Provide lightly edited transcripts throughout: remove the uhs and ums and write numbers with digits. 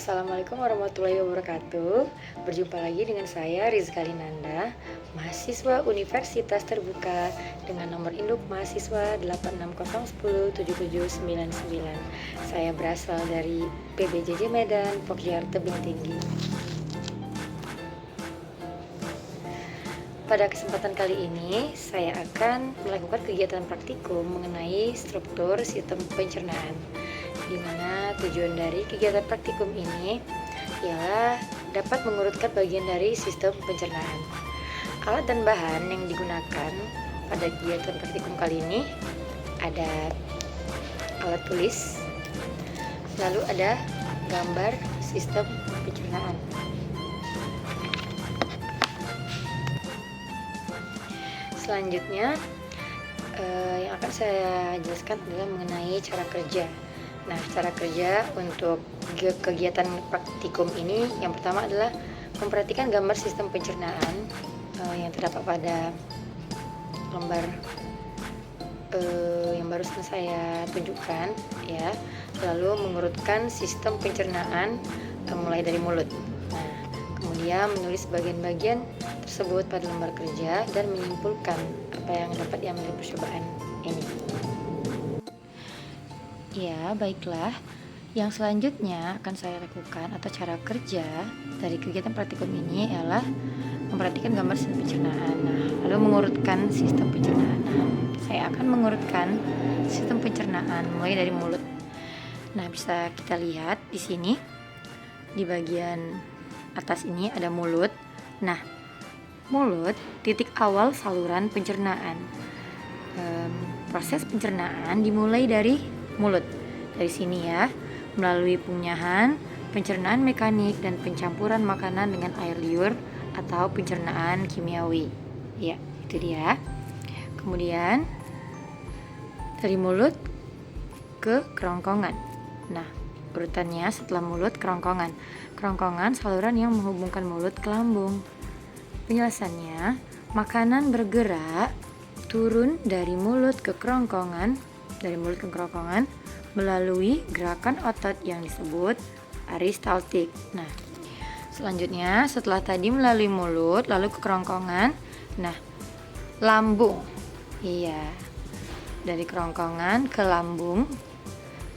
Assalamualaikum warahmatullahi wabarakatuh. Berjumpa lagi dengan saya Rizka Linanda, mahasiswa Universitas Terbuka dengan nomor induk mahasiswa 860107799. Saya berasal dari PBJJ Medan, Pokjar Tebing Tinggi. Pada kesempatan kali ini, saya akan melakukan kegiatan praktikum mengenai struktur sistem pencernaan, di mana tujuan dari kegiatan praktikum ini ialah dapat mengurutkan bagian dari sistem pencernaan. Alat dan bahan yang digunakan pada kegiatan praktikum kali ini ada alat tulis, lalu ada gambar sistem pencernaan. Selanjutnya yang akan saya jelaskan adalah mengenai cara kerja. Nah, cara kerja untuk kegiatan praktikum ini yang pertama adalah memperhatikan gambar sistem pencernaan yang terdapat pada lembar yang barusan saya tunjukkan, ya. Lalu mengurutkan sistem pencernaan mulai dari mulut. Nah, kemudian menulis bagian-bagian tersebut pada lembar kerja dan menyimpulkan apa yang dapat diambil dari percobaan ini. Ya, baiklah. Yang selanjutnya akan saya lakukan atau cara kerja dari kegiatan praktikum ini ialah memperhatikan gambar sistem pencernaan. Nah, lalu mengurutkan sistem pencernaan. Nah, saya akan mengurutkan sistem pencernaan mulai dari mulut. Nah, bisa kita lihat di sini di bagian atas ini ada mulut. Nah, mulut titik awal saluran pencernaan. Proses pencernaan dimulai dari mulut. Dari sini ya, melalui penyahan, pencernaan mekanik dan pencampuran makanan dengan air liur atau pencernaan kimiawi. Ya, itu dia. Kemudian dari mulut ke kerongkongan. Nah, urutannya setelah mulut kerongkongan. Kerongkongan saluran yang menghubungkan mulut ke lambung. Penjelasannya, makanan bergerak turun dari mulut ke kerongkongan, melalui gerakan otot yang disebut peristaltik. Nah, selanjutnya setelah tadi melalui mulut lalu ke kerongkongan, nah, lambung. Iya. Dari kerongkongan ke lambung.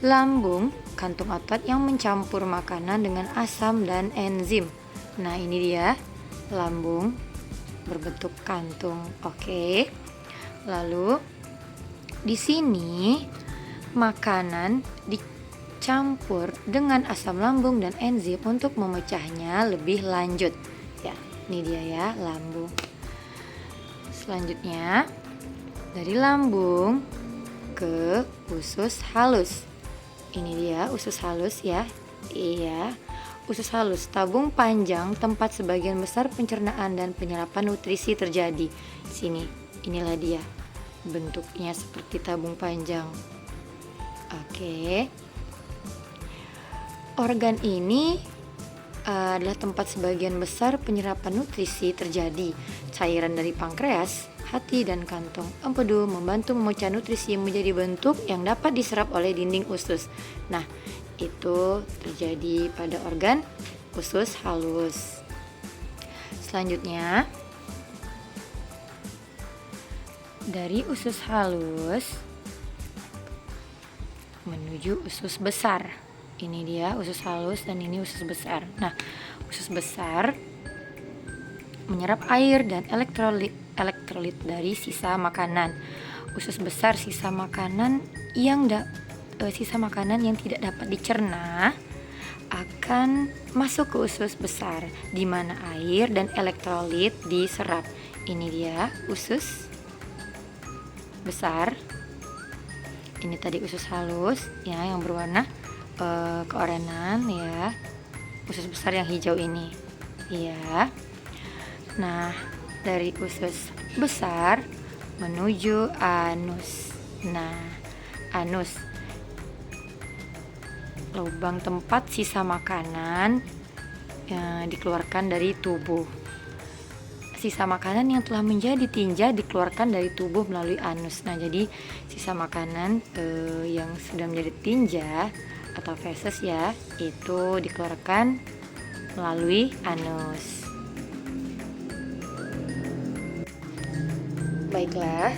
Lambung, kantung otot yang mencampur makanan dengan asam dan enzim. Nah, ini dia lambung berbentuk kantung. Oke. Lalu di sini makanan dicampur dengan asam lambung dan enzim untuk memecahnya lebih lanjut. Ya, ini dia ya lambung. Selanjutnya dari lambung ke usus halus. Ini dia usus halus ya. Iya, usus halus, tabung panjang tempat sebagian besar pencernaan dan penyerapan nutrisi terjadi. Sini, inilah dia. Bentuknya seperti tabung panjang. Oke. Organ ini adalah tempat sebagian besar penyerapan nutrisi terjadi. Cairan dari pankreas, hati dan kantong empedu membantu memecah nutrisi menjadi bentuk yang dapat diserap oleh dinding usus. Nah, itu terjadi pada organ usus halus. Selanjutnya, dari usus halus menuju usus besar. Ini dia usus halus dan ini usus besar. Nah, usus besar menyerap air dan elektrolit dari sisa makanan. Usus besar sisa makanan yang tidak dapat dicerna akan masuk ke usus besar, di mana air dan elektrolit diserap. Ini dia usus besar. Ini tadi usus halus ya yang berwarna keorenan ya. Usus besar yang hijau ini. Iya. Nah, dari usus besar menuju anus. Nah, anus, lubang tempat sisa makanan dikeluarkan dari tubuh. Sisa makanan yang telah menjadi tinja dikeluarkan dari tubuh melalui anus. Nah, jadi sisa makanan yang sudah menjadi tinja atau feses ya, itu dikeluarkan melalui anus. Baiklah,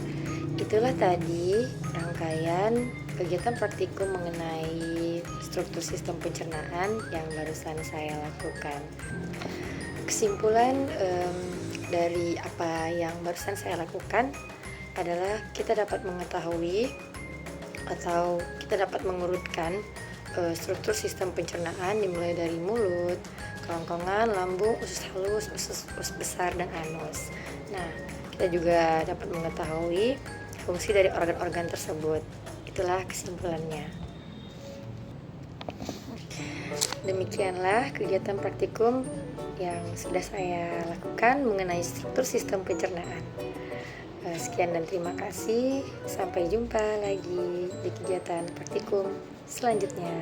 itulah tadi rangkaian kegiatan praktikum mengenai struktur sistem pencernaan yang barusan saya lakukan. Kesimpulan dari apa yang barusan saya lakukan adalah kita dapat mengetahui atau kita dapat mengurutkan struktur sistem pencernaan dimulai dari mulut, kerongkongan, lambung, usus halus, usus besar, dan anus. Nah, kita juga dapat mengetahui fungsi dari organ-organ tersebut. Itulah kesimpulannya. Demikianlah kegiatan praktikum yang sudah saya lakukan mengenai struktur sistem pencernaan. Sekian dan terima kasih. Sampai jumpa lagi di kegiatan praktikum selanjutnya.